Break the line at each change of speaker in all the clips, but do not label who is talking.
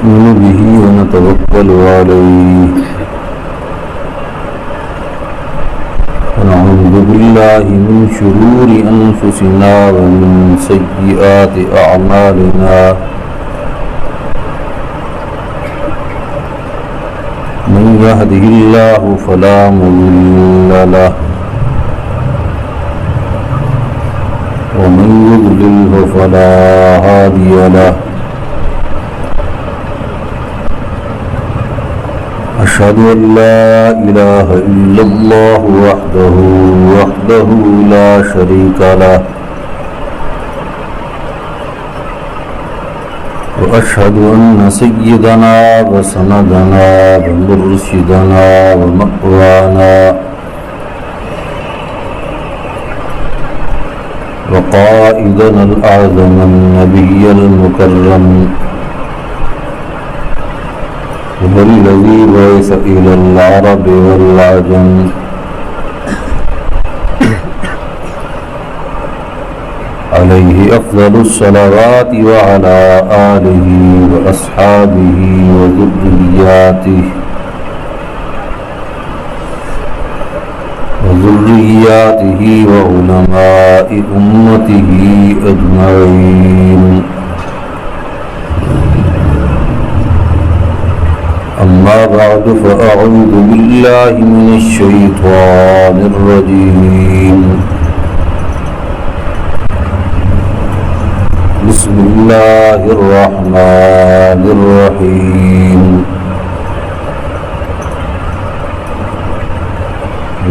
نؤمن به ونتوكل عليه ونعوذ بالله من شرور أنفسنا ومن سيئات أعمالنا من يهده الله فلا مضل له ومن يضلله فلا هادي له أشهد أن لا إله إلا الله وحده لا شريك له وأشهد أن سيدنا وسندنا ومرشدنا ومقوانا وقائدنا الأعظم النبي المكرم هو الذي بعث إلى العرب والعجم عليه أفضل الصلوات وعلى آله وأصحابه وذرياته وعلماء أمته أجمعين. أما بعد فأعوذ بالله من الشيطان الرجيم. بسم الله الرحمن الرحيم.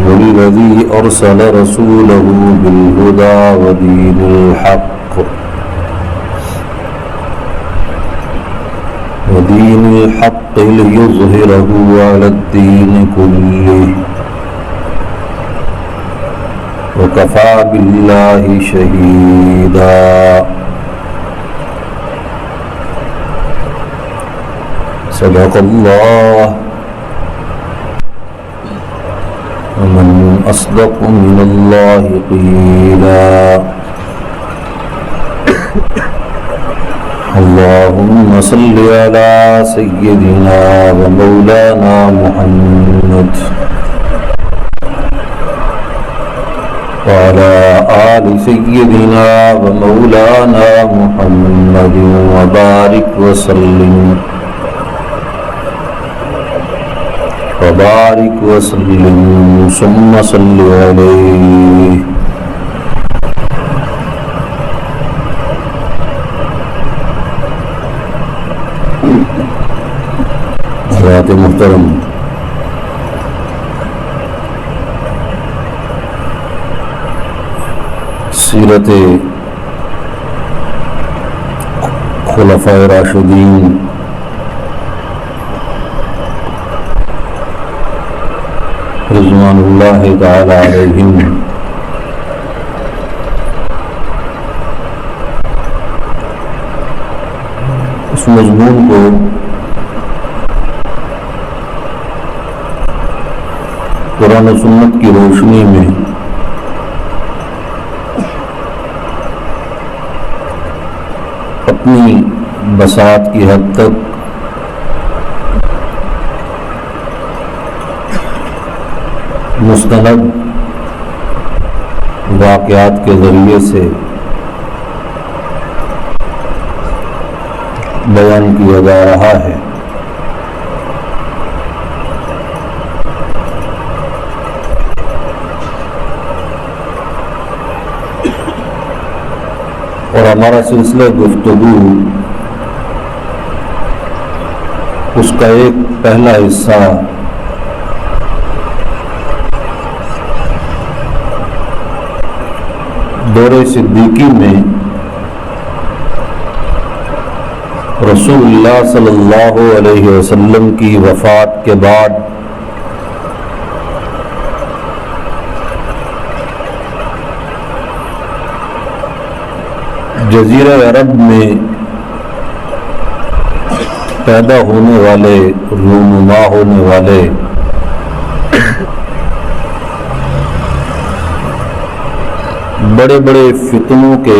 والذي أرسل رسوله بالهدى ودين الحق ليظهره على الدين كله وكفى بالله شهيدا. صدق الله ومن أصدق من الله قيلا. اللهم صل على سيدنا ومولانا محمد وعلى آل سيدنا ومولانا محمد وبارك وسلم ثم صل عليه. حضرات محترم، سیرت خلفائے راشدین رضوان اللہ تعالی علیہم اس مضمون کو قرآن و سنت کی روشنی میں اپنی بساط کی حد تک مستند واقعات کے ذریعے سے بیان کیا جا رہا ہے. اور ہمارا سلسلہ گفتگو اس کا ایک پہلا حصہ دور صدیقی میں رسول اللہ صلی اللہ علیہ وسلم کی وفات کے بعد جزیرہ عرب میں پیدا ہونے والے رونما ہونے والے بڑے بڑے فتنوں کے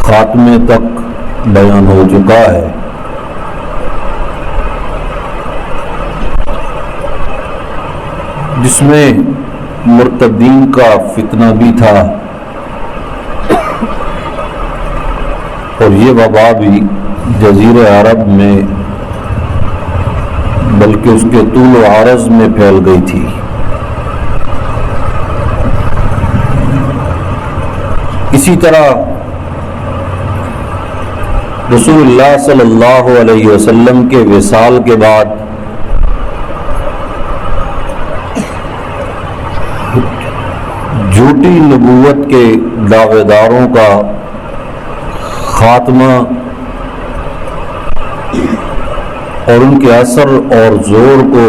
خاتمے تک بیان ہو چکا ہے. جس میں مرتدین کا فتنہ بھی تھا اور یہ وبا بھی جزیرہ عرب میں بلکہ اس کے طول و عرض میں پھیل گئی تھی۔ اسی طرح رسول اللہ صلی اللہ علیہ وسلم کے وصال کے بعد جھوٹی نبوت کے دعوے داروں کا خاتمہ اور ان کے اثر اور زور کو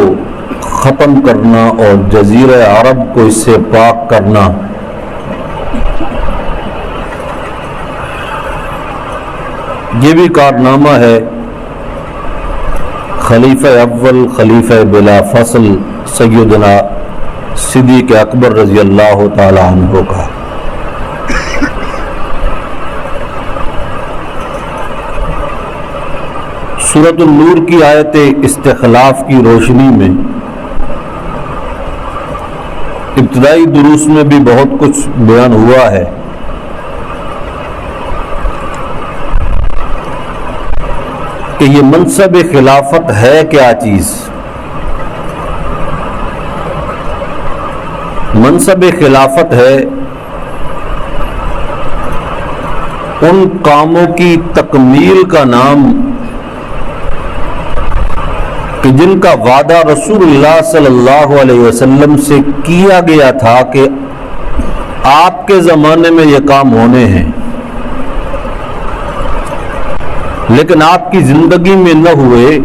ختم کرنا اور جزیرہ عرب کو اس سے پاک کرنا، یہ بھی کارنامہ ہے خلیفہ اول خلیفہ بلا فصل سیدنا صدیق اکبر رضی اللہ تعالی عنہ کا۔ سورۃ النور کی آیت استخلاف کی روشنی میں ابتدائی دروس میں بھی بہت کچھ بیان ہوا ہے۔ کہ یہ منصب خلافت ہے کیا چیز؟ منصب خلافت ہے ان کاموں کی تکمیل کا نام کہ جن کا وعدہ رسول اللہ صلی اللہ علیہ وسلم سے کیا گیا تھا کہ آپ کے زمانے میں یہ کام ہونے ہیں، لیکن آپ کی زندگی میں نہ ہوئے۔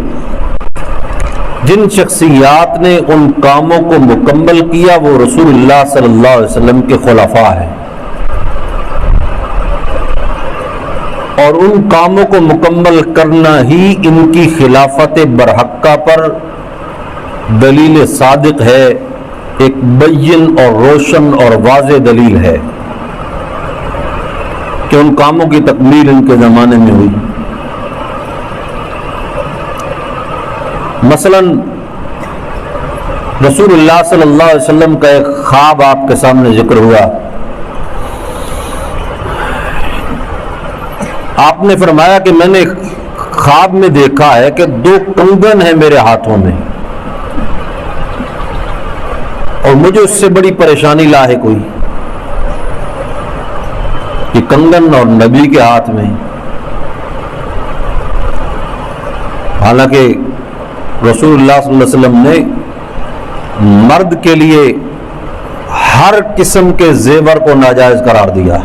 جن شخصیات نے ان کاموں کو مکمل کیا وہ رسول اللہ صلی اللہ علیہ وسلم کے خلفاء ہیں، اور ان کاموں کو مکمل کرنا ہی ان کی خلافت برحقہ پر دلیل صادق ہے، ایک بین اور روشن اور واضح دلیل ہے کہ ان کاموں کی تکمیل ان کے زمانے میں ہوئی۔ مثلا رسول اللہ صلی اللہ علیہ وسلم کا ایک خواب آپ کے سامنے ذکر ہوا۔ آپ نے فرمایا کہ میں نے خواب میں دیکھا ہے کہ 2 کنگن ہیں میرے ہاتھوں میں، اور مجھے اس سے بڑی پریشانی لاحق ہوئی کہ کنگن اور نبی کے ہاتھ میں، حالانکہ رسول اللہ صلی اللہ علیہ وسلم نے مرد کے لیے ہر قسم کے زیور کو ناجائز قرار دیا،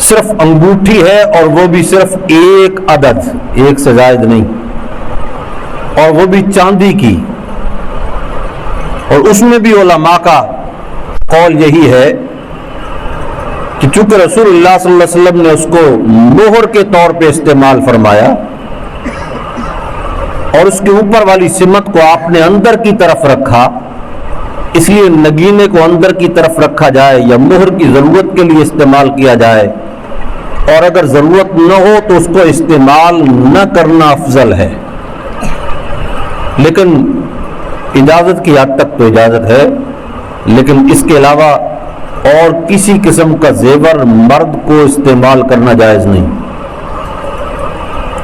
صرف انگوٹھی ہے اور وہ بھی صرف 1 عدد، 1 سے زائد نہیں، اور وہ بھی چاندی کی، اور اس میں بھی علماء کا قول یہی ہے کہ چونکہ رسول اللہ صلی اللہ علیہ وسلم نے اس کو مہر کے طور پہ استعمال فرمایا اور اس کے اوپر والی سمت کو آپ نے اندر کی طرف رکھا، اس لیے نگینے کو اندر کی طرف رکھا جائے یا مہر کی ضرورت کے لیے استعمال کیا جائے، اور اگر ضرورت نہ ہو تو اس کو استعمال نہ کرنا افضل ہے، لیکن اجازت کی حد تک تو اجازت ہے، لیکن اس کے علاوہ اور کسی قسم کا زیور مرد کو استعمال کرنا جائز نہیں۔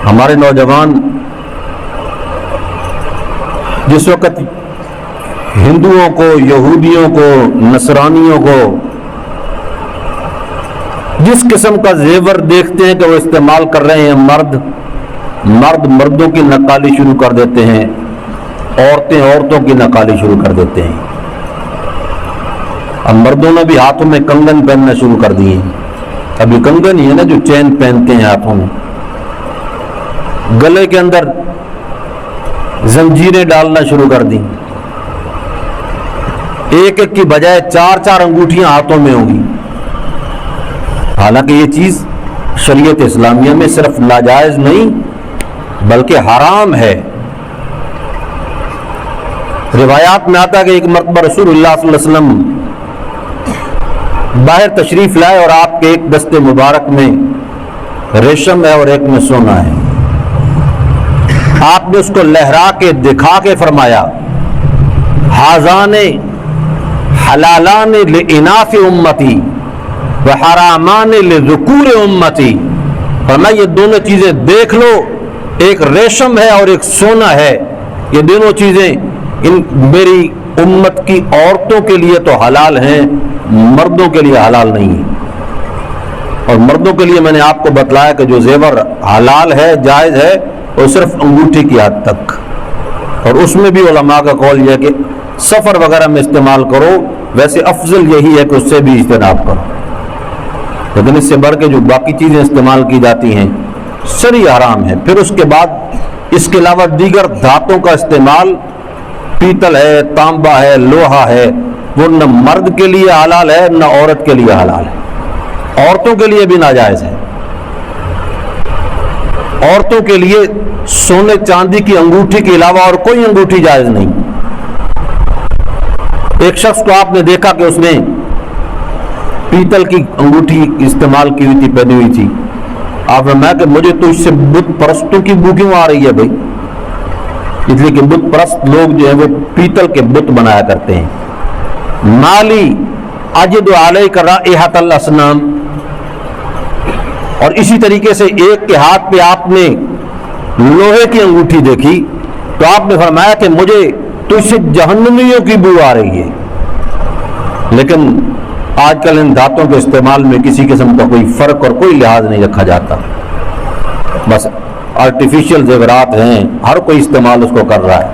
ہمارے نوجوان جس وقت ہندوؤں کو، یہودیوں کو، نصرانیوں کو جس قسم کا زیور دیکھتے ہیں کہ وہ استعمال کر رہے ہیں، مردوں کی نقالی شروع کر دیتے ہیں، عورتوں کی نقالی شروع کر دیتے ہیں۔ اب مردوں نے بھی ہاتھوں میں کنگن پہننا شروع کر دیے ہیں، ابھی کنگن ہی ہے نا جو چین پہنتے ہیں ہاتھوں میں، گلے کے اندر زنجیریں ڈالنا شروع کر دیں، ایک کی بجائے 4 انگوٹھیاں ہاتھوں میں ہوں گی، حالانکہ یہ چیز شریعت اسلامیہ میں صرف ناجائز نہیں بلکہ حرام ہے۔ روایات میں آتا ہے کہ ایک مرتبہ رسول اللہ صلی اللہ علیہ وسلم باہر تشریف لائے اور آپ کے ایک دستے مبارک میں ریشم ہے اور ایک میں سونا ہے، آپ نے اس کو لہرا کے دکھا کے فرمایا حاذان حلالان لاناث امتی وحرامان لذکور امتی، فرمایا یہ دونوں چیزیں دیکھ لو، ایک ریشم ہے اور ایک سونا ہے، یہ دونوں چیزیں میری امت کی عورتوں کے لیے تو حلال ہیں، مردوں کے لیے حلال نہیں ہے۔ اور مردوں کے لیے میں نے آپ کو بتلایا کہ جو زیور حلال ہے، جائز ہے، وہ صرف انگوٹھی کی حد تک، اور اس میں بھی علماء کا قول یہ ہے کہ سفر وغیرہ میں استعمال کرو، ویسے افضل یہی ہے کہ اس سے بھی اجتناب کرو، لیکن اس سے بڑھ کے جو باقی چیزیں استعمال کی جاتی ہیں سری حرام ہے۔ پھر اس کے بعد اس کے علاوہ دیگر دھاتوں کا استعمال، پیتل ہے، تانبا ہے، لوہا ہے، وہ نہ مرد کے لیے حلال ہے نہ عورت کے لیے حلال ہے، عورتوں کے لیے بھی ناجائز ہے۔ عورتوں کے لیے سونے چاندی کی انگوٹھی کے علاوہ اور کوئی انگوٹھی جائز نہیں۔ ایک شخص کو آپ نے دیکھا کہ اس نے پیتل کی انگوٹھی استعمال کی ہوئی تھی، پہنی ہوئی تھی، آپ نے میں کہ مجھے تو اس سے بت پرستوں کی بو کیوں آ رہی ہے بھائی؟ اس لیے کہ بت پرست لوگ جو ہیں وہ پیتل کے بت بنایا کرتے ہیں۔ مالی اجد علیک رائحۃ الاسنام، اور اسی طریقے سے ایک کے ہاتھ پہ آپ نے لوہے کی انگوٹھی دیکھی تو آپ نے فرمایا کہ مجھے تو اس سے جہنمیوں کی بو آ رہی ہے۔ لیکن آج کل ان دھاتوں کے استعمال میں کسی قسم کا کوئی فرق اور کوئی لحاظ نہیں رکھا جاتا، بس آرٹیفیشل زیورات ہیں، ہر کوئی استعمال اس کو کر رہا ہے۔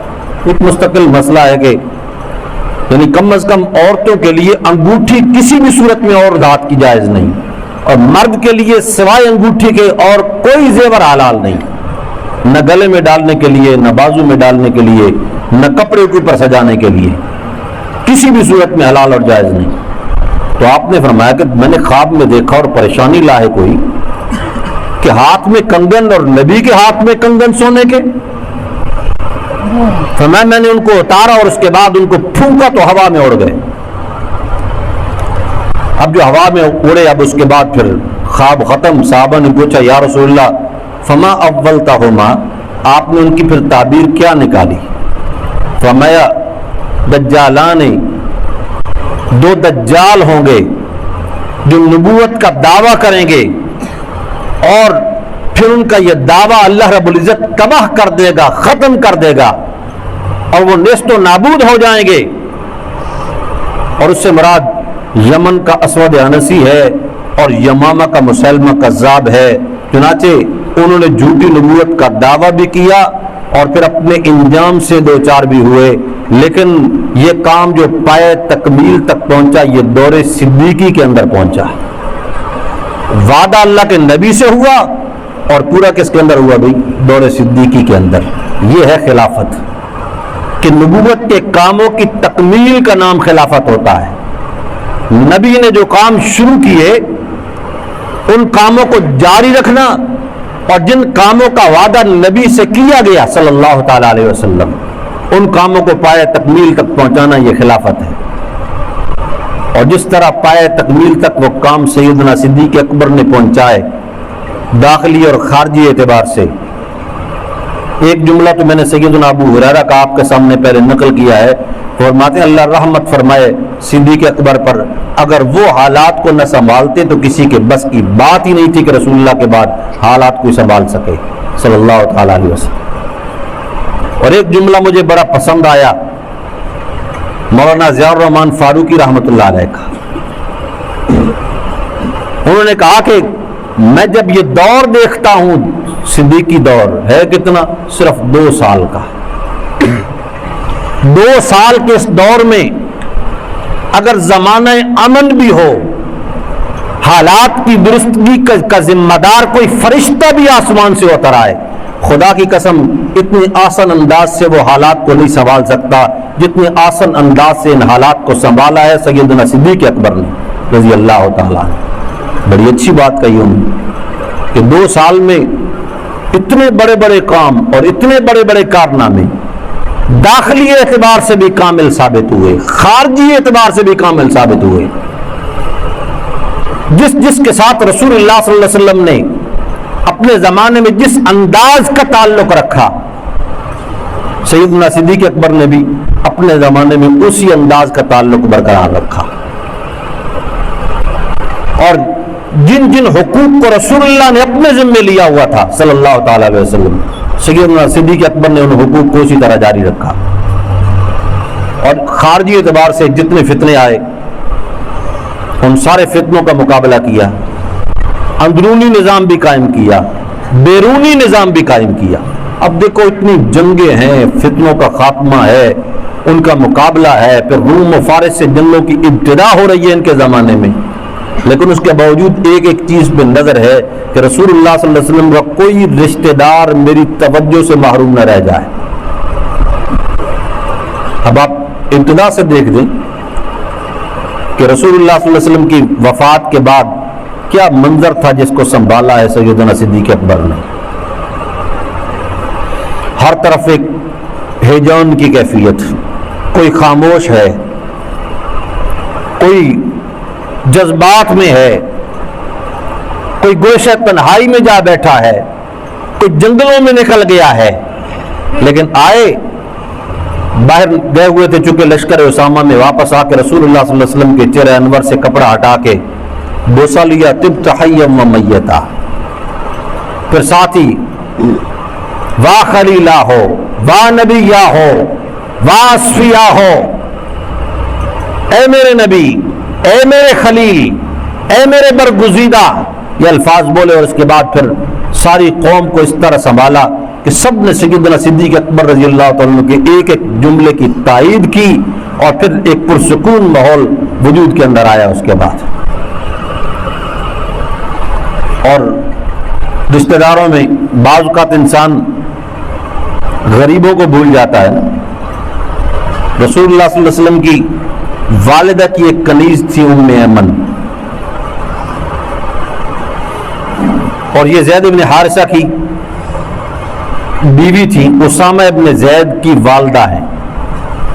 ایک مستقل مسئلہ ہے کہ یعنی کم از کم عورتوں کے لیے انگوٹھی کسی بھی صورت میں اور دھات کی جائز نہیں، اور مرد کے لیے سوائے انگوٹھی کے اور کوئی زیور حلال نہیں، نہ گلے میں ڈالنے کے لیے، نہ بازو میں ڈالنے کے لیے، نہ کپڑے کے اوپر سجانے کے لیے، کسی بھی صورت میں حلال اور جائز نہیں۔ تو آپ نے فرمایا کہ میں نے خواب میں دیکھا اور پریشانی لاحق ہوئی کہ ہاتھ میں کنگن، اور نبی کے ہاتھ میں کنگن سونے کے، فرمایا میں نے ان کو اتارا اور اس کے بعد ان کو پھونکا تو ہوا میں اڑ گئے۔ اب جو ہوا میں اڑے، اب اس کے بعد پھر خواب ختم، صحابہ نے پوچھا یا رسول اللہ فما اولتہما، آپ نے ان کی پھر تعبیر کیا نکالی؟ فرمایا دجالان، دو دجال ہوں گے جو نبوت کا دعویٰ کریں گے، اور پھر ان کا یہ دعویٰ اللہ رب العزت تباہ کر دے گا، ختم کر دے گا، اور وہ نیست و نابود ہو جائیں گے۔ اور اس سے مراد یمن کا اسود انسی ہے اور یمامہ کا مسلمہ کذاب ہے۔ چنانچہ انہوں نے جھوٹی نبوت کا دعویٰ بھی کیا اور پھر اپنے انجام سے دو چار بھی ہوئے، لیکن یہ کام جو پائے تکمیل تک پہنچا یہ دور صدیقی کے اندر پہنچا۔ وعدہ اللہ کے نبی سے ہوا اور پورا کس کے اندر ہوا بھائی؟ دور صدیقی کے اندر۔ یہ ہے خلافت، کہ نبوت کے کاموں کی تکمیل کا نام خلافت ہوتا ہے۔ نبی نے جو کام شروع کیے ان کاموں کو جاری رکھنا، اور جن کاموں کا وعدہ نبی سے کیا گیا صلی اللہ تعالی علیہ وسلم ان کاموں کو پائے تکمیل تک پہنچانا یہ خلافت ہے۔ اور جس طرح پائے تکمیل تک وہ کام سیدنا صدیق اکبر نے پہنچائے داخلی اور خارجی اعتبار سے۔ ایک جملہ تو میں نے سیدنا ابو ہریرہ کا آپ کے سامنے پہلے نقل کیا ہے، فرماتے ہیں اللہ رحمت فرمائے صدیق اکبر پر، اگر وہ حالات کو نہ سنبھالتے تو کسی کے بس کی بات ہی نہیں تھی کہ رسول اللہ کے بعد حالات کو سنبھال سکے صلی اللہ تعالی علیہ وسلم۔ اور ایک جملہ مجھے بڑا پسند آیا مولانا ضیاء الرحمن فاروقی رحمۃ اللہ علیہ کا، انہوں نے کہا کہ میں جب یہ دور دیکھتا ہوں، صدیقی دور ہے کتنا؟ صرف 2 سال کا۔ 2 سال کے اس دور میں اگر زمانہ امن بھی ہو، حالات کی درستگی کا ذمہ دار کوئی فرشتہ بھی آسمان سے اتر آئے، خدا کی قسم اتنے آسان انداز سے وہ حالات کو نہیں سنبھال سکتا جتنے آسان انداز سے ان حالات کو سنبھالا ہے سیدنا صدیق اکبر نے رضی اللہ تعالیٰ۔ بڑی اچھی بات کہی انہوں نے کہ 2 سال میں اتنے بڑے بڑے کام اور اتنے بڑے بڑے کارنامے داخلی اعتبار سے بھی کامل ثابت ہوئے، خارجی اعتبار سے بھی کامل ثابت ہوئے۔ جس کے ساتھ رسول اللہ صلی اللہ علیہ وسلم نے اپنے زمانے میں جس انداز کا تعلق رکھا سیدنا صدیق اکبر نے بھی اپنے زمانے میں اسی انداز کا تعلق برقرار رکھا، اور جن جن حقوق کو رسول اللہ نے اپنے ذمے لیا ہوا تھا صلی اللہ تعالی علیہ وسلم، سیدنا صدیق اکبر نے ان حقوق کو اسی طرح جاری رکھا، اور خارجی اعتبار سے جتنے فتنے آئے ان سارے فتنوں کا مقابلہ کیا، اندرونی نظام بھی قائم کیا، بیرونی نظام بھی قائم کیا۔ اب دیکھو اتنی جنگیں ہیں، فتنوں کا خاتمہ ہے، ان کا مقابلہ ہے، پھر روم و فارس سے جنگوں کی ابتدا ہو رہی ہے ان کے زمانے میں، لیکن اس کے باوجود ایک ایک چیز پہ نظر ہے کہ رسول اللہ صلی اللہ علیہ وسلم کا کوئی رشتہ دار میری توجہ سے محروم نہ رہ جائے۔ اب آپ ابتدا سے دیکھ دیں کہ رسول اللہ صلی اللہ علیہ وسلم کی وفات کے بعد کیا منظر تھا جس کو سنبھالا ہے سیدنا صدیق اکبر نے۔ ہر طرف ایک ہیجان کی کیفیت، کوئی خاموش ہے، کوئی جذبات میں ہے، کوئی گوشہ تنہائی میں جا بیٹھا ہے، کوئی جنگلوں میں نکل گیا ہے، لیکن آئے باہر گئے ہوئے تھے چونکہ لشکر اسامہ میں، واپس آ کے رسول اللہ صلی اللہ علیہ وسلم کے چہرے انور سے کپڑا ہٹا کے بوسہ لیا، طبت حیا و میتا، پھر ساتھ ہی واہ خلیلہ ہو، واہ نبیہ ہو، واہ اصفیہ ہو، اے میرے نبی، اے میرے خلیل، اے میرے برگزیدہ، یہ الفاظ بولے، اور اس کے بعد پھر ساری قوم کو اس طرح سنبھالا کہ سب نے سیدنا صدیق اکبر رضی اللہ تعالیٰ عنہ کے ایک ایک جملے کی تائید کی، اور پھر ایک پرسکون ماحول وجود کے اندر آیا اس کے بعد۔ اور رشتہ داروں میں بعض اوقات انسان غریبوں کو بھول جاتا ہے۔ رسول اللہ صلی اللہ علیہ وسلم کی والدہ کی ایک کنیز تھی ام ایمن، اور یہ زید بن حارثہ کی بیوی تھی، اسامہ ابن زید کی والدہ ہیں۔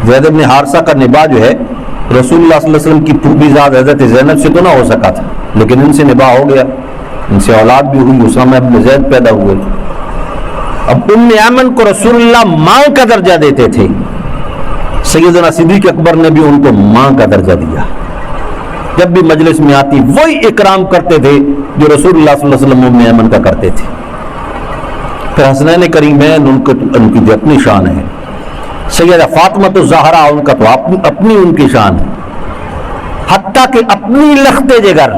زید بن حارثہ کا نباہ جو ہے رسول اللہ صلی اللہ علیہ وسلم کی پھوپھی زاد حضرت زینب سے تو نہ ہو سکا تھا، لیکن ان سے نباہ ہو گیا، ان سے اولاد بھی ہوئی، اسامہ ابن زید پیدا ہوئے۔ اب ام ایمن کو رسول اللہ ماں کا درجہ دیتے تھے، سیدنا صدیق اکبر نے بھی ان کو ماں کا درجہ دیا۔ جب بھی مجلس میں آتی وہی اکرام کرتے تھے جو رسول اللہ صلی اللہ علیہ وسلم ام ایمن کا کرتے تھے۔ پھر حسنین کریمین ان کی جو اپنی شان ہے، سیدہ فاطمہ الزہرا ان کا تو اپنی ان کی شان ہے، حتیٰ کہ اپنی لخت جگر،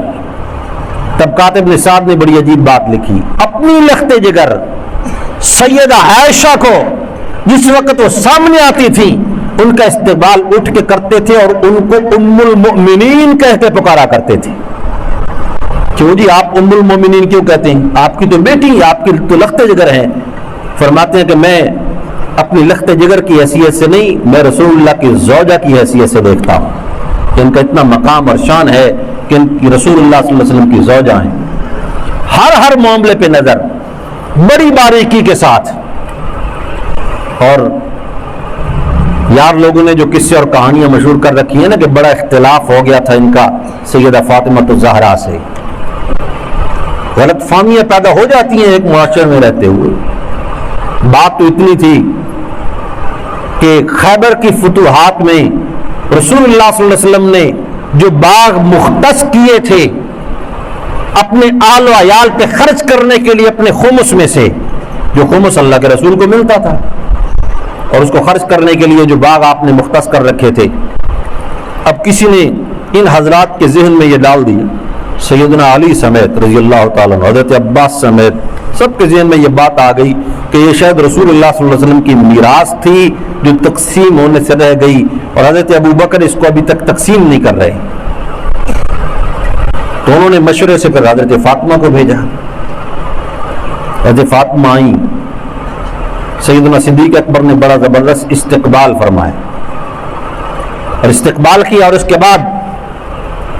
طبقات ابن سعد نے بڑی عجیب بات لکھی، اپنی لخت جگر سیدہ عائشہ کو جس وقت وہ سامنے آتی تھی ان کا استقبال اٹھ کے کرتے تھے، اور ان کو ام المؤمنین کہہ کے پکارا کرتے تھے۔ کیوں جی آپ ام المؤمنین کیوں کہتے ہیں؟ آپ کی تو بیٹی، آپ کی تو لخت جگر ہے۔ فرماتے ہیں کہ میں اپنی لخت جگر کی حیثیت سے نہیں، میں رسول اللہ کی زوجہ کی حیثیت سے دیکھتا ہوں کہ ان کا اتنا مقام اور شان ہے کہ ان کی رسول اللہ صلی اللہ علیہ وسلم کی زوجہ ہیں۔ ہر معاملے پہ نظر بڑی باریکی کے ساتھ۔ اور یار لوگوں نے جو قصے اور کہانیاں مشہور کر رکھی ہیں نا کہ بڑا اختلاف ہو گیا تھا ان کا سیدہ فاطمہ الزہرا سے، غلط فہمیاں پیدا ہو جاتی ہیں ایک معاشرے میں رہتے ہوئے۔ بات تو اتنی تھی کہ خیبر کی فتوحات میں رسول اللہ صلی اللہ علیہ وسلم نے جو باغ مختص کیے تھے اپنے آل و عیال پہ خرچ کرنے کے لیے، اپنے خمس میں سے جو خمس اللہ کے رسول کو ملتا تھا، اور اس کو خرچ کرنے کے لیے جو باغ آپ نے مختص کر رکھے تھے، اب کسی نے ان حضرات کے ذہن میں یہ ڈال دی، سیدنا علی سمیت رضی اللہ تعالیٰ عنہ، حضرت عباس سمیت سب کے ذہن میں یہ بات آ گئی کہ یہ شاید رسول اللہ صلی اللہ علیہ وسلم کی میراث تھی جو تقسیم ہونے سے رہ گئی، اور حضرت ابو بکر اس کو ابھی تک تقسیم نہیں کر رہے۔ تو انہوں نے مشورے سے پھر حضرت فاطمہ کو بھیجا۔ حضرت فاطمہ آئیں، سیدنا صدیق اکبر نے بڑا زبردست استقبال فرمایا اور استقبال کیا، اور اس کے بعد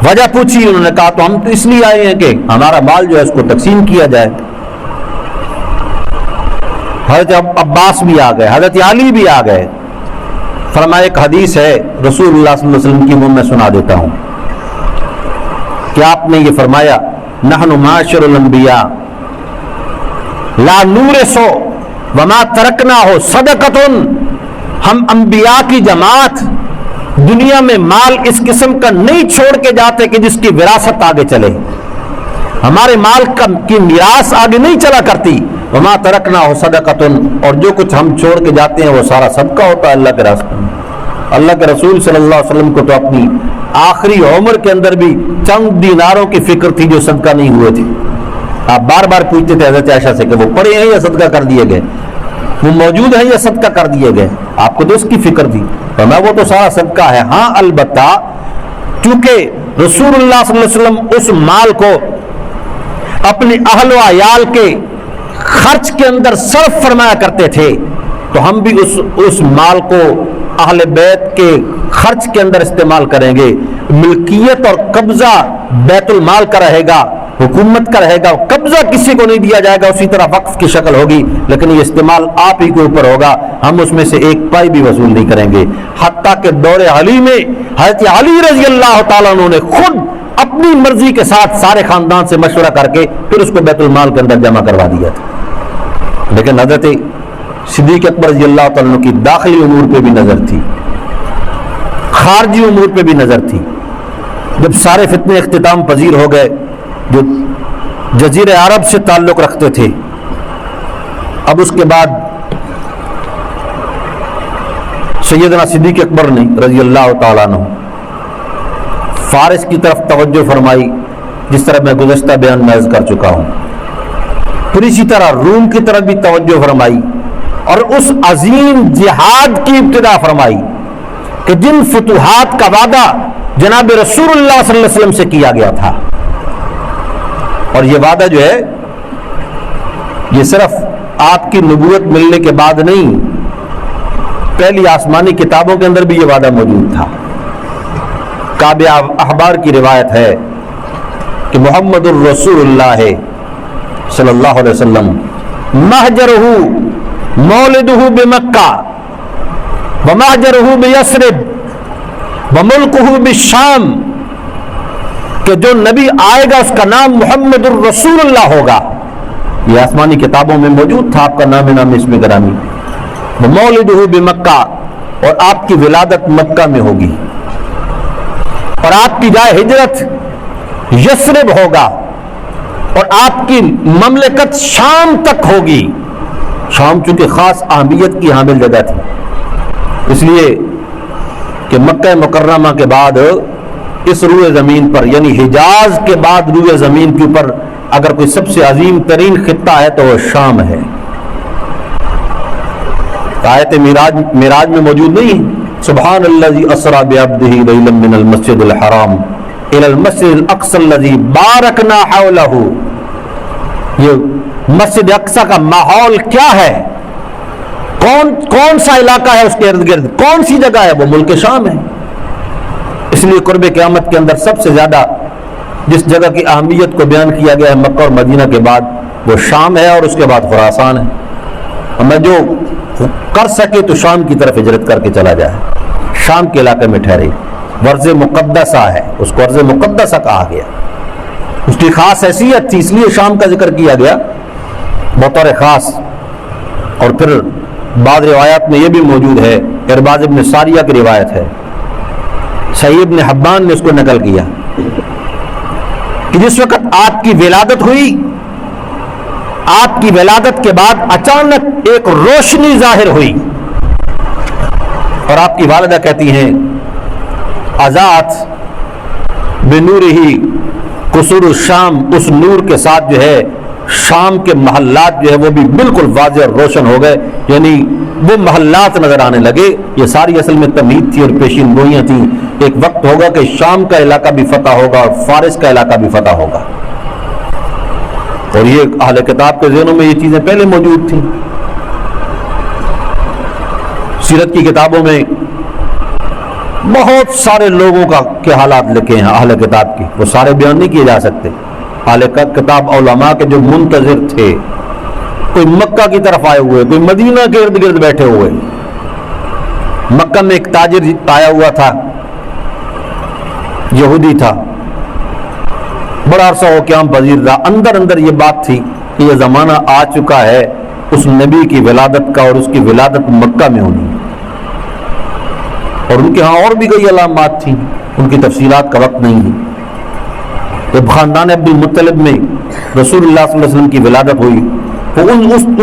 وجہ پوچھی، انہوں نے کہا تو ہم تو اس لیے آئے ہیں کہ ہمارا مال جو ہے اس کو تقسیم کیا جائے۔ حضرت عباس بھی آ گئے، حضرت علی بھی آ گئے۔ فرمایا ایک حدیث ہے رسول اللہ صلی اللہ علیہ وسلم کی، وہ میں سنا دیتا ہوں کہ آپ نے یہ فرمایا، نحن معاشر الانبیاء لا نورث وما ترکنا ہو صدقۃ ہم انبیاء کی جماعت دنیا میں مال اس قسم کا نہیں چھوڑ کے جاتے کہ جس کی وراثت آگے چلے. ہمارے مال کی میراث آگے نہیں چلا کرتی. وما ترکنا ہو صدقۃ، اور جو کچھ ہم چھوڑ کے جاتے ہیں وہ سارا صدقہ ہوتا ہے اللہ کے راستے میں. اللہ کے رسول صلی اللہ علیہ وسلم کو تو اپنی آخری عمر کے اندر بھی چند دیناروں کی فکر تھی جو صدقہ نہیں ہوئے تھے. آپ بار بار پوچھتے تھے حضرت عائشہ سے کہ وہ پڑے ہیں یا صدقہ کر دیے گئے، وہ موجود ہیں یا صدقہ کر دیے گئے. آپ کو تو اس کی فکر تھی. فرمایا وہ تو سارا صدقہ ہے. ہاں البتہ چونکہ رسول اللہ صلی اللہ علیہ وسلم اس مال کو اپنے اہل و عیال کے خرچ کے اندر صرف فرمایا کرتے تھے، تو ہم بھی اس مال کو اہل بیت کے خرچ کے اندر استعمال کریں گے. ملکیت اور قبضہ بیت المال کا رہے گا، حکومت کا رہے گا. قبضہ کسی کو نہیں دیا جائے گا، اسی طرح وقف کی شکل ہوگی، لیکن یہ استعمال آپ ہی کے اوپر ہوگا. ہم اس میں سے ایک پائی بھی وصول نہیں کریں گے. حتیٰ کہ دور علی میں حضرت علی رضی اللہ تعالیٰ عنہ نے خود اپنی مرضی کے ساتھ سارے خاندان سے مشورہ کر کے پھر اس کو بیت المال کے اندر جمع کروا دیا تھا. لیکن حضرت صدیق اکبر رضی اللہ تعالیٰ عنہ کی داخلی امور پہ بھی نظر تھی، خارجی امور پہ بھی نظر تھی. جب سارے فتنے اختتام پذیر ہو گئے، جو جزیرہ عرب سے تعلق رکھتے تھے، اب اس کے بعد سیدنا صدیق اکبر نے رضی اللہ تعالیٰ عنہ فارس کی طرف توجہ فرمائی، جس طرح میں گزشتہ بیان میں عرض کر چکا ہوں. پھر اسی طرح روم کی طرف بھی توجہ فرمائی اور اس عظیم جہاد کی ابتدا فرمائی کہ جن فتوحات کا وعدہ جناب رسول اللہ صلی اللہ علیہ وسلم سے کیا گیا تھا. اور یہ وعدہ جو ہے یہ صرف آپ کی نبوت ملنے کے بعد نہیں، پہلی آسمانی کتابوں کے اندر بھی یہ وعدہ موجود تھا. کعب احبار کی روایت ہے کہ محمد الرسول اللہ صلی اللہ علیہ وسلم مہجرہ مولدہ بمکہ ومہجرہ بیثرب وملکہ بالشام، کہ جو نبی آئے گا اس کا نام محمد الرسول اللہ ہوگا. یہ آسمانی کتابوں میں موجود تھا آپ کا نام اس میں گرامی. ومولدہ بمکہ، اور آپ کی ولادت مکہ میں ہوگی، اور آپ کی جائے ہجرت یثرب ہوگا، اور آپ کی مملکت شام تک ہوگی. شام چونکہ خاص اہمیت کی حامل جگہ تھی، اس لیے کہ مکہ مکرمہ کے بعد اس روئے زمین پر، یعنی حجاز کے بعد روئے زمین کے اوپر اگر کوئی سب سے عظیم ترین خطہ ہے تو وہ شام ہے. آیت معراج میں موجود نہیں، سبحان الذی اسری بعبدہ لیلا من المسجد الحرام الی المسجد الاقصی الذی بارکنا حولہ. یہ مسجد اقصی کا ماحول کیا ہے، کون سا علاقہ ہے اس کے ارد گرد، کون سی جگہ ہے؟ وہ ملک شام ہے. اس لیے قرب قیامت کے اندر سب سے زیادہ جس جگہ کی اہمیت کو بیان کیا گیا ہے مکہ اور مدینہ کے بعد وہ شام ہے، اور اس کے بعد خراسان ہے. اور میں جو کر سکے تو شام کی طرف ہجرت کر کے چلا جائے، شام کے علاقے میں ٹھہرے. ورز مقدسہ ہے، اس کو ارض مقدسہ کہا گیا. اس کی خاص حیثیت تھی، اس لیے شام کا ذکر کیا گیا بطور خاص. اور پھر بعض روایات میں یہ بھی موجود ہے، ارباز ابن ساریہ کی روایت ہے، صحیح ابن حبان نے اس کو نقل کیا کہ جس وقت آپ کی ولادت ہوئی، آپ کی ولادت کے بعد اچانک ایک روشنی ظاہر ہوئی، اور آپ کی والدہ کہتی ہیں اضاءت بنورہ قصور الشام، اس نور کے ساتھ جو ہے شام کے محلات جو ہے وہ بھی بالکل واضح اور روشن ہو گئے، یعنی وہ محلات نظر آنے لگے. یہ ساری اصل میں تمہید تھی اور پیشین گوئیاں تھیں. ایک وقت ہوگا کہ شام کا علاقہ بھی فتح ہوگا اور فارس کا علاقہ بھی فتح ہوگا، اور یہ اہل کتاب کے ذہنوں میں یہ چیزیں پہلے موجود تھیں. سیرت کی کتابوں میں بہت سارے لوگوں کے حالات لکھے ہیں اہل کتاب کی، وہ سارے بیان نہیں کیے جا سکتے. اہل کتاب علماء کے جو منتظر تھے، کوئی مکہ کی طرف آئے ہوئے، کوئی مدینہ کے ارد گرد بیٹھے ہوئے. مکہ میں ایک تاجر آیا ہوا تھا، یہودی تھا، بڑا عرصہ ہو قیام پذیر رہا. اندر یہ بات تھی کہ یہ زمانہ آ چکا ہے اس نبی کی ولادت کا، اور اس کی ولادت مکہ میں ہونی. اور ان کے ہاں اور بھی کئی علامات تھیں، ان کی تفصیلات کا وقت نہیں ہے۔ جب خاندان عبد المطلب میں رسول اللہ صلی اللہ علیہ وسلم کی ولادت ہوئی تو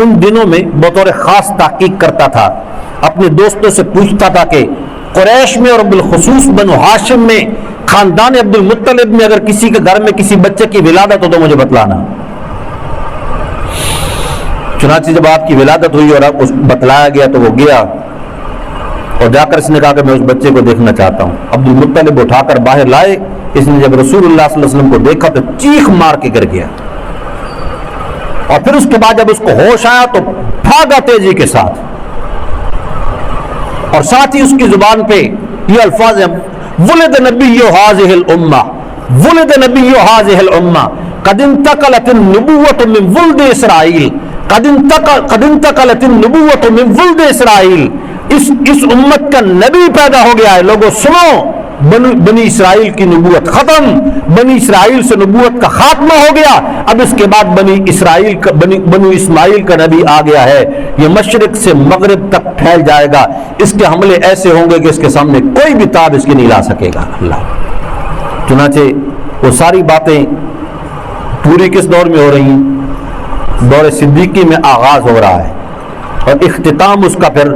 ان دنوں میں بطور خاص تحقیق کرتا تھا، اپنے دوستوں سے پوچھتا تھا کہ قریش میں اور بالخصوص بنو ہاشم میں خاندان عبد المطلب میں اگر کسی کے گھر میں کسی بچے کی ولادت ہو تو مجھے بتلانا۔ چنانچہ جب آپ کی ولادت ہوئی اور آپ کو بتلایا گیا تو وہ گیا اور جا کر اس نے کہا کہ میں اس بچے کو دیکھنا چاہتا ہوں۔ عبد المطلب اٹھا کر باہر لائے، اس نے جب رسول اللہ صلی اللہ علیہ وسلم کو دیکھا تو چیخ مار کے گر گیا، اور پھر اس کے بعد جب اس کو ہوش آیا تو بھاگا تیزی کے ساتھ، اور ساتھ ہی اس کی زبان پہ یہ الفاظ ہیں، ولد نبی هذه الامہ، ولد نبی هذه الامہ، قد انتقلت النبوۃ من ولد اسرائیل، قد انتقلت النبوۃ من ولد اسرائیل، اس امت کا نبی پیدا ہو گیا ہے۔ لوگوں سنو، بنی اسرائیل کی نبوت ختم، بنی اسرائیل سے نبوت کا خاتمہ ہو گیا، اب اس کے بعد بنو اسماعیل کا نبی آ گیا ہے، یہ مشرق سے مغرب تک پھیل جائے گا، اس کے حملے ایسے ہوں گے کہ اس کے سامنے کوئی بھی تاب اس کی نہیں لا سکے گا اللہ۔ چنانچہ وہ ساری باتیں پوری کس دور میں ہو رہی ہیں؟ دور صدیقی میں آغاز ہو رہا ہے، اور اختتام اس کا پھر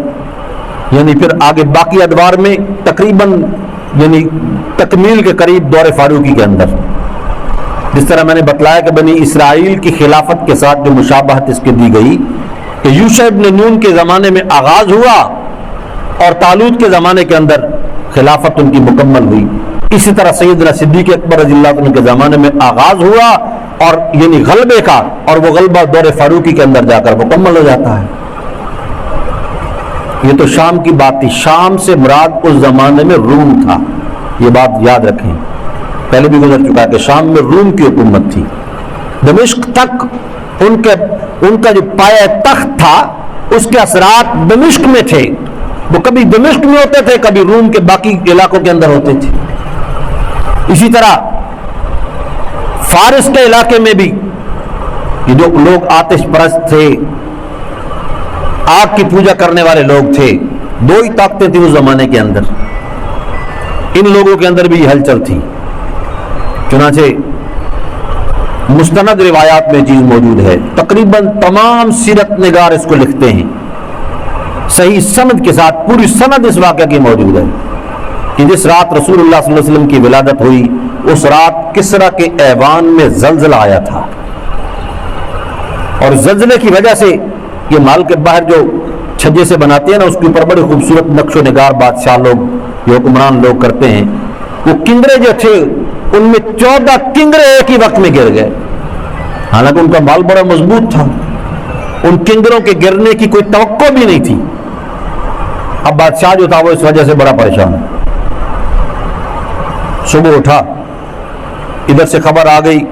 آگے باقی ادوار میں تقریباً تکمیل کے قریب دور فاروقی کے اندر، جس طرح میں نے بتلایا کہ بنی اسرائیل کی خلافت کے ساتھ جو مشابہت اس کی دی گئی کہ یوشع ابن نون کے زمانے میں آغاز ہوا اور طالوت کے زمانے کے اندر خلافت ان کی مکمل ہوئی، اسی طرح سیدنا صدیق اکبر رضی اللہ عنہ کے زمانے میں آغاز ہوا اور غلبے کا، اور وہ غلبہ دور فاروقی کے اندر جا کر مکمل ہو جاتا ہے۔ یہ تو شام کی بات تھی، شام سے مراد اس زمانے میں روم تھا، یہ بات یاد رکھیں، پہلے بھی گزر چکا ہے کہ شام میں روم کی حکومت تھی۔ دمشق تک ان کا جو پایہ تخت تھا اس کے اثرات دمشق میں تھے، وہ کبھی دمشق میں ہوتے تھے، کبھی روم کے باقی علاقوں کے اندر ہوتے تھے۔ اسی طرح فارس کے علاقے میں بھی یہ جو لوگ آتش پرست تھے، آگ کی پوجا کرنے والے لوگ تھے، دو ہی طاقتیں تھیں اس زمانے کے اندر، ان لوگوں کے اندر بھی یہ ہلچل تھی۔ چنانچہ مستند روایات میں چیز موجود ہے، تقریباً تمام سیرت نگار اس کو لکھتے ہیں صحیح سند کے ساتھ، پوری سند اس واقعہ کی موجود ہے کہ جس رات رسول اللہ صلی اللہ علیہ وسلم کی ولادت ہوئی اس رات کسرا کے ایوان میں زلزلہ آیا تھا، اور زلزلے کی وجہ سے یہ مال کے باہر جو چھجے سے بناتے ہیں نا، اس کے اوپر بڑے خوبصورت نقش و نگار بادشاہ لوگ، یہ حکمران لوگ کرتے ہیں، وہ کنگرے جو تھے ان میں 14 کنگرے ایک ہی وقت میں گر گئے، حالانکہ ان کا مال بڑا مضبوط تھا، ان کنگروں کے گرنے کی کوئی توقع بھی نہیں تھی۔ اب بادشاہ جو تھا وہ اس وجہ سے بڑا پریشان، صبح اٹھا، ادھر سے خبر آ گئی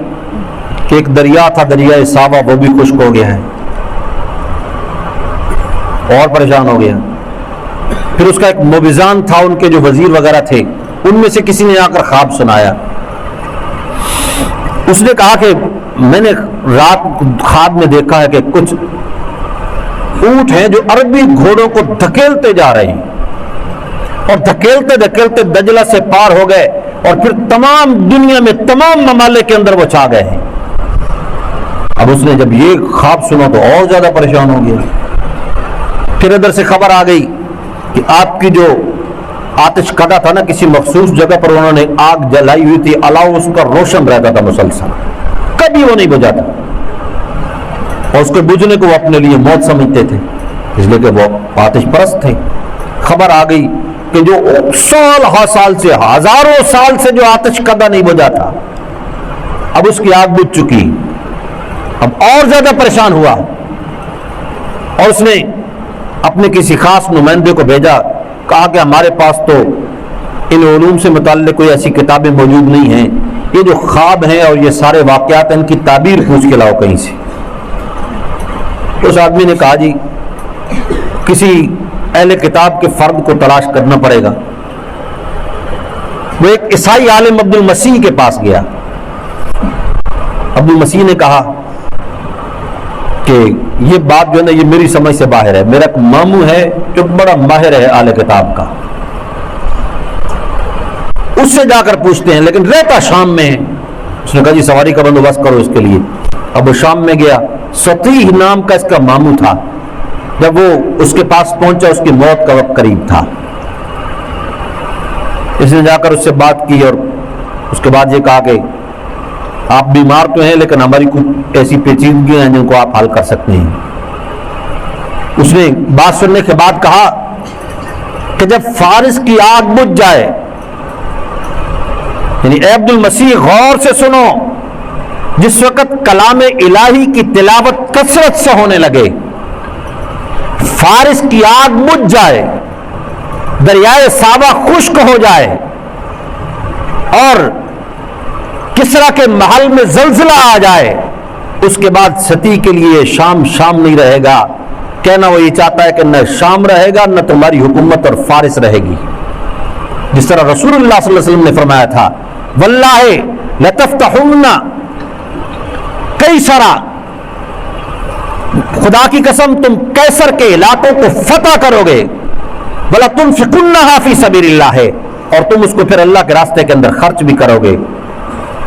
کہ ایک دریا تھا، دریائے ساوا، وہ بھی خشک ہو گیا ہے، اور پریشان ہو گیا۔ پھر اس کا ایک موبزان تھا، ان کے جو وزیر وغیرہ تھے، ان میں سے کسی نے آ کر خواب سنایا، اس نے کہا کہ میں نے رات خواب میں دیکھا ہے کہ کچھ اونٹ ہیں جو عربی گھوڑوں کو دھکیلتے جا رہے ہیں، اور دھکیلتے دھکیلتے دجلہ سے پار ہو گئے، اور پھر تمام دنیا میں تمام ممالک کے اندر وہ چھا گئے ہیں۔ اب اس نے جب یہ خواب سنا تو اور زیادہ پریشان ہو گیا۔ پھر ادھر سے خبر آ گئی کہ آپ کی جو آتش کدا تھا نا، کسی مخصوص جگہ پر انہوں نے آگ جلائی ہوئی تھی، الاؤ اس کا روشن رہتا تھا مسلسل، کبھی وہ نہیں بجھاتا، اور اس کے بجھنے کو وہ اپنے لیے موت سمجھتے تھے، اس لیے کہ وہ آتش پرست تھے۔ خبر آ گئی کہ جو سال سے ہزاروں سال سے جو آتش کدا نہیں بجھا تھا، اب اس کی آگ بجھ چکی، اب اور زیادہ پریشان ہوا، اور اس نے اپنے کسی خاص نمائندے کو بھیجا، کہا کہ ہمارے پاس تو ان علوم سے متعلق کوئی ایسی کتابیں موجود نہیں ہیں، یہ جو خواب ہیں اور یہ سارے واقعات ہیں ان کی تعبیر پوچھ کے لاؤ کہیں سے۔ اس آدمی نے کہا جی کسی اہل کتاب کے فرد کو تلاش کرنا پڑے گا۔ وہ ایک عیسائی عالم عبد المسیح کے پاس گیا، عبد المسیح نے کہا کہ یہ بات جو ہے نا یہ میری سمجھ سے باہر ہے، میرا ایک ماموں ہے جو بڑا ماہر ہے اہل کتاب کا، اس سے جا کر پوچھتے ہیں، لیکن رہتا شام میں ہے۔ اس نے کہا جی سواری کا بندوبست کرو اس کے لیے۔ اب وہ شام میں گیا، سطیح نام کا اس کا ماموں تھا، جب وہ اس کے پاس پہنچا اس کی موت کا وقت قریب تھا۔ اس نے جا کر اس سے بات کی اور اس کے بعد یہ کہا کہ آپ بیمار تو ہیں لیکن ہماری کچھ ایسی پیچیدگیاں ہیں جن کو آپ حل کر سکتے ہیں۔ اس نے بات سننے کے بعد کہا کہ جب فارس کی آگ بجھ جائے، یعنی اے عبد المسیح غور سے سنو، جس وقت کلام الہی کی تلاوت کثرت سے ہونے لگے، فارس کی آگ بجھ جائے، دریائے سابا خشک ہو جائے اور کسرا کے محل میں زلزلہ آ جائے، اس کے بعد ستی کے لیے شام نہیں رہے گا۔ کہنا وہ یہ چاہتا ہے کہ نہ شام رہے گا نہ تمہاری حکومت اور فارس رہے گی، جس طرح رسول اللہ صلی اللہ علیہ وسلم نے فرمایا تھا واللہ لتفتحن کیسرا، خدا کی قسم تم کیسر کے علاقوں کو فتح کرو گے، بلا تنفقنھا فی سبیل اللہ، اور تم اس کو پھر اللہ کے راستے کے اندر خرچ بھی کرو گے۔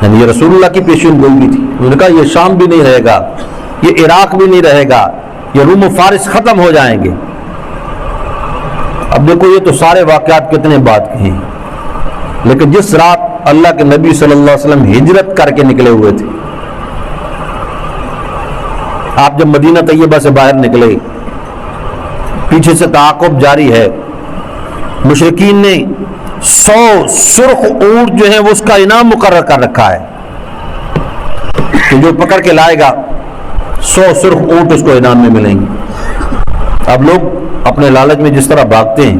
یعنی یہ رسول اللہ کی پیشین گوئی بھی تھی۔ انہوں نے کہا یہ شام بھی نہیں رہے گا، یہ عراق بھی نہیں رہے گا، یہ روم و فارس ختم ہو جائیں گے۔ اب دیکھو یہ تو سارے واقعات کتنے بعد کے ہیں، لیکن جس رات اللہ کے نبی صلی اللہ علیہ وسلم ہجرت کر کے نکلے ہوئے تھے، آپ جب مدینہ طیبہ سے باہر نکلے، پیچھے سے تعاقب جاری ہے، مشرکین نے 100 سرخ اونٹ جو ہیں وہ اس کا انعام مقرر کر رکھا ہے کہ جو پکڑ کے لائے گا 100 سرخ اونٹ اس کو انعام میں ملیں گے۔ اب لوگ اپنے لالچ میں جس طرح بھاگتے ہیں،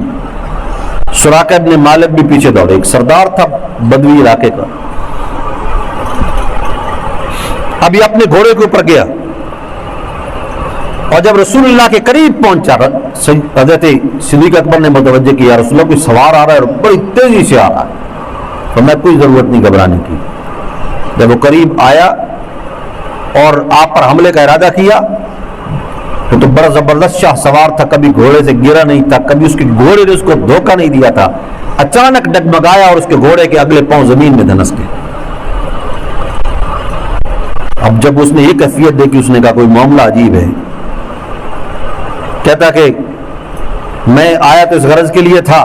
سراقہ ابن مالک بھی پیچھے دوڑے، ایک سردار تھا بدوی علاقے کا۔ اب یہ اپنے گھوڑے کے اوپر گیا اور جب رسول اللہ کے قریب پہنچا، حضرت صدیق اکبر نے متوجہ کیا رسول اللہ کوئی سوار آ رہا ہے اور بڑی تیزی سے آ رہا ہے، تو میں کوئی ضرورت نہیں گھبرانے کی۔ جب وہ قریب آیا اور آپ پر حملے کا ارادہ کیا تو بڑا زبردست شاہ سوار تھا، کبھی گھوڑے سے گرا نہیں تھا، کبھی اس کے گھوڑے نے اس کو دھوکہ نہیں دیا تھا، اچانک ڈگمگایا اور اس کے گھوڑے کے اگلے پاؤں زمین میں دھنس گئے۔ اب جب اس نے یہ کیفیت دیکھی اس نے کہا کوئی معاملہ عجیب ہے۔ کہتا کہ میں آیا تو اس غرض کے لیے تھا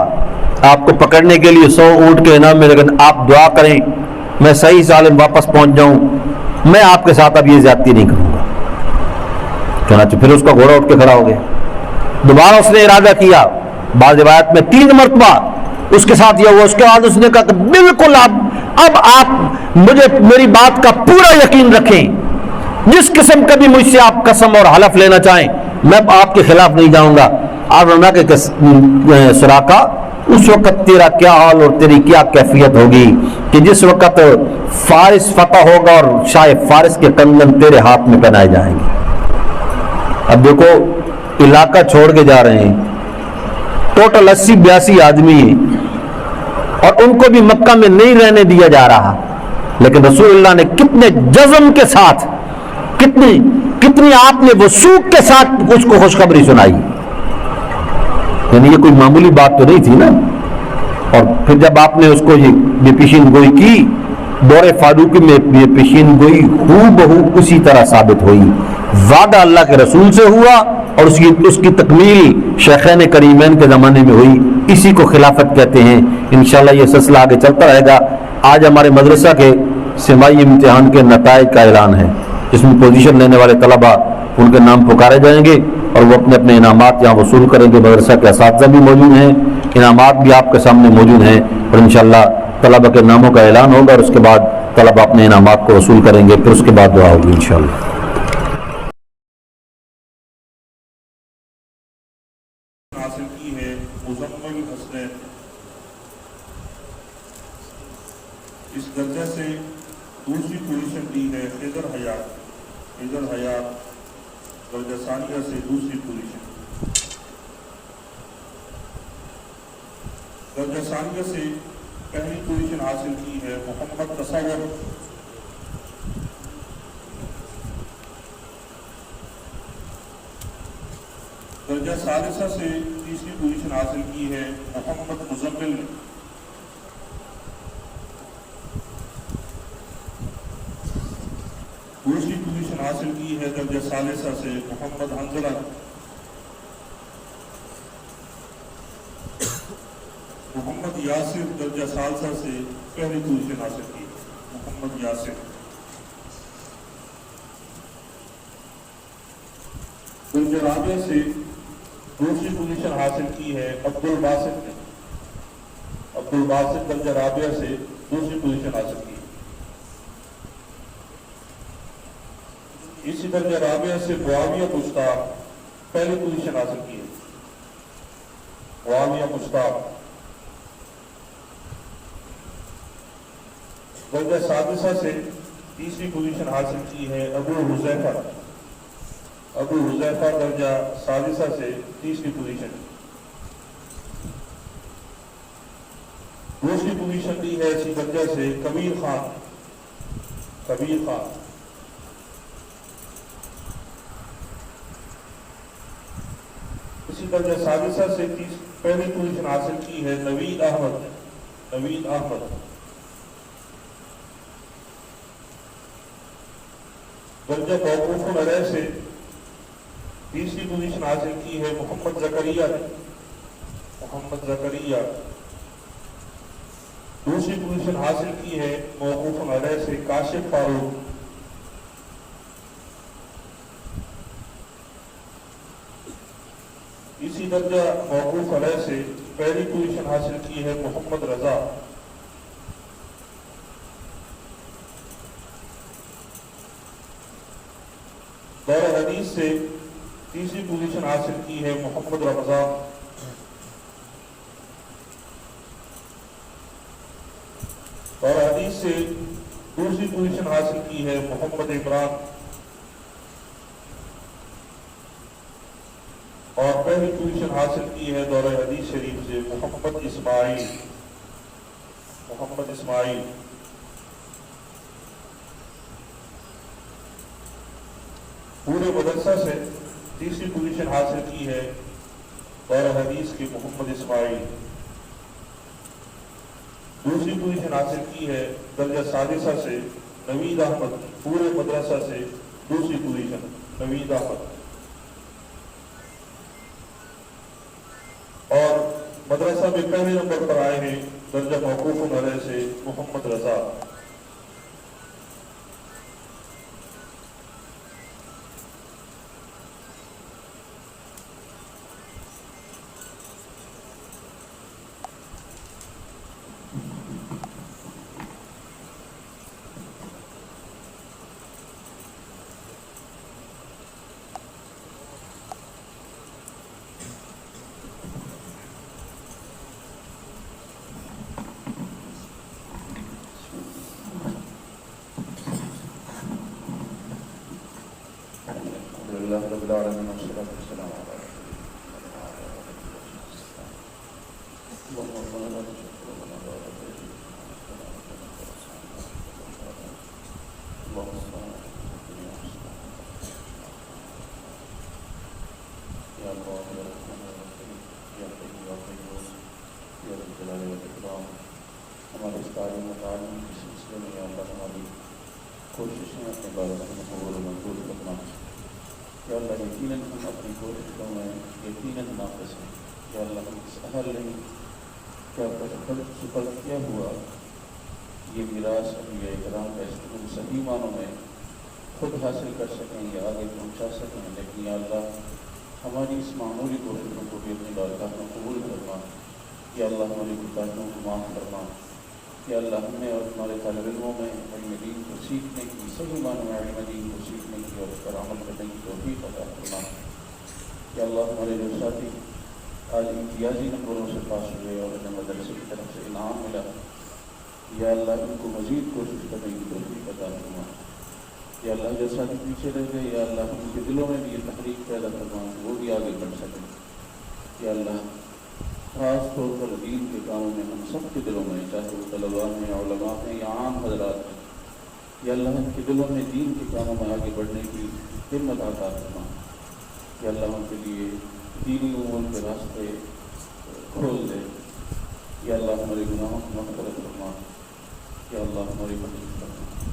آپ کو پکڑنے کے لیے 100 اونٹ کے انعام میں، لیکن آپ دعا کریں میں صحیح سالم واپس پہنچ جاؤں، میں آپ کے ساتھ اب یہ زیادتی نہیں کروں گا۔ چنانچہ پھر اس کا گھوڑا اٹھ کے کھڑا ہو گیا، دوبارہ اس نے ارادہ کیا، بعض روایت میں 3 مرتبہ اس کے ساتھ یہ ہوا۔ اس کے بعد اس نے کہا کہ بالکل اب آپ مجھے میری بات کا پورا یقین رکھیں، جس قسم کا بھی مجھ سے آپ قسم اور حلف لینا چاہیں میں آپ کے خلاف نہیں جاؤں گا۔ آپ نے کہا کہ سراقہ اس وقت تیرا کیا حال اور تیری کیا کیفیت ہوگی کہ جس وقت فارس فتح ہوگا اور شاہ فارس کے کندن تیرے ہاتھ میں پہنائے جائیں گے۔ اب دیکھو علاقہ چھوڑ کے جا رہے ہیں، ٹوٹل 80-82 آدمی ہیں اور ان کو بھی مکہ میں نہیں رہنے دیا جا رہا، لیکن رسول اللہ نے کتنے جزم کے ساتھ، کتنی آپ نے وثوق کے ساتھ اس کو خوشخبری سنائی۔ یعنی یہ کوئی معمولی بات تو نہیں تھی نا۔ اور پھر جب آپ نے اس کو یہ پیشین گوئی کی، دور فاروقی میں یہ پیشین گوئی ہو بہو اسی طرح ثابت ہوئی، وعدہ اللہ کے رسول سے ہوا اور اس کی تکمیل شیخین کریمین کے زمانے میں ہوئی۔ اسی کو خلافت کہتے ہیں۔ انشاءاللہ یہ سلسلہ آگے چلتا رہے گا۔ آج ہمارے مدرسہ کے سماعی امتحان کے نتائج کا اعلان ہے، جس میں پوزیشن لینے والے طلبہ ان کے نام پکارے جائیں گے اور وہ اپنے اپنے انعامات یہاں وصول کریں گے۔ مدرسہ کے اساتذہ بھی موجود ہیں، انعامات بھی آپ کے سامنے موجود ہیں، اور انشاءاللہ طلبہ کے ناموں کا اعلان ہوگا اور اس کے بعد طلبہ اپنے انعامات کو وصول کریں گے، پھر اس کے بعد دعا ہوگی انشاءاللہ۔
حاصل کی ہے مزمل حسنین، اس درجہ سے دوسری پوزیشن لی ہے حیدر حیات درجہ ثانیہ سے دوسری پوزیشن، درجہ ثانیہ سے پہلی پوزیشن حاصل کی ہے محمد تصور، درجہ ثالثہ سے تیسری پوزیشن حاصل کی ہے محمد مزمل، حاصل کی ہے درجہ ثالثہ سے محمد حنظلہ، محمد یاسر درجہ ثالثہ سے پہلی پوزیشن حاصل کی محمد یاسر۔ درجہ رابعہ سے دوسری پوزیشن حاصل کی ہے عبدالباسط نے، عبدالباسط درجہ رابعہ سے دوسری پوزیشن حاصل کی۔ اسی درجہ رابعہ سے معاویہ مشتاق پہلی پوزیشن حاصل کی ہے، معاویہ مشتاق۔ درجہ سادسہ سے تیسری پوزیشن حاصل کی ہے ابو حذیفہ، ابو حذیفہ درجہ سادسہ سے تیسری پوزیشن۔ دوسری پوزیشن لی ہے اسی درجہ سے کبیر خان، کبیر خان۔ اسی درجہ سادسہ سے پہلی پوزیشن حاصل کی ہے نوید احمد، نوید احمد۔ درجہ موقوف علیہ سے تیسری پوزیشن حاصل کی ہے محمد زکریا نے، محمد زکریا۔ دوسری پوزیشن حاصل کی ہے موقوف علیہ سے کاشف فاروق۔ اسی درجہ موقوف علیہ سے پہلی پوزیشن حاصل کی ہے محمد رضا۔ دورہ حدیث سے تیسری پوزیشن حاصل کی ہے محمد رمضان۔ دورہ حدیث سے دوسری پوزیشن حاصل کی ہے محمد عمران، اور پہلی پوزیشن حاصل کی ہے دورہ حدیث شریف سے محمد اسماعیل، محمد اسماعیل۔ پورے مدرسہ سے تیسری پوزیشن حاصل کی ہے دورہ حدیث کے محمد اسماعیل۔ دوسری پوزیشن حاصل کی ہے درجہ سادسہ سے نوید احمد، پورے مدرسہ سے دوسری پوزیشن نوید احمد۔ اور مدرسہ میں پہلے نمبر پر آئے ہیں درجہ موقوف علیہ سے محمد رضا۔ رب العالمین والصلاة والسلام علی ہمارے اس تعلیم و تعلیم کے سلسلے میں یا اللہ ہماری کوششیں اپنے بارے میں قبول و منظور کرنا۔ یا اللہ یقیناً ہم اپنی کوششوں میں یقیناً ناقص ہیں، یا اللہ ہم اس اہل نہیں کیا سفر کیا ہوا یہ میراث انبیاء کرام کا استعمال صحیح معنوں میں خود حاصل کر سکیں یا آگے پہنچا سکیں، لیکن یا اللہ ہماری اس معمولی کوششوں کو بھی اپنی بارگاہ میں قبول کرنا۔ یا اللہ ہماری کوتاہیوں کو معاف کرنا۔ یا اللہ ہم نے اور ہمارے طالب علموں میں علم دین کو سیکھنے کی، صحیح معنوں میں علم دین کو سیکھنے کی اور اس پر عمل کرنے کی توفیق عطا کرنا۔ یا اللہ ہمارے جو ساتھی آج امتیازی نمبروں سے پاس ہوئے اور انہیں مدرسے کی طرف سے انعام ملا، یا اللہ ان کو مزید کوشش کرنے کی توفیق عطا کرنا۔ یا اللہ جو ساتھی پیچھے رہ گئے، یا اللہ ان کے دلوں میں بھی یہ تحریک پیدا کرنا کہ وہ بھی آگے بڑھ سکیں۔ یا اللہ خاص طور پر دین کے کاموں میں ہم سب کے دلوں میں، چاہے وہ طلباء ہیں، علماء ہیں یا عام حضرات ہیں، یا اللہ ان کے دلوں میں دین کے کاموں میں آگے بڑھنے کی ہمت عطا کرنا۔ یا اللہ ان کے لیے دینی امور کے راستے کھول دے۔ یا اللہ ہمارے گناہوں کو مغفرت فرما۔ یا اللہ ہماری مدد کرنا۔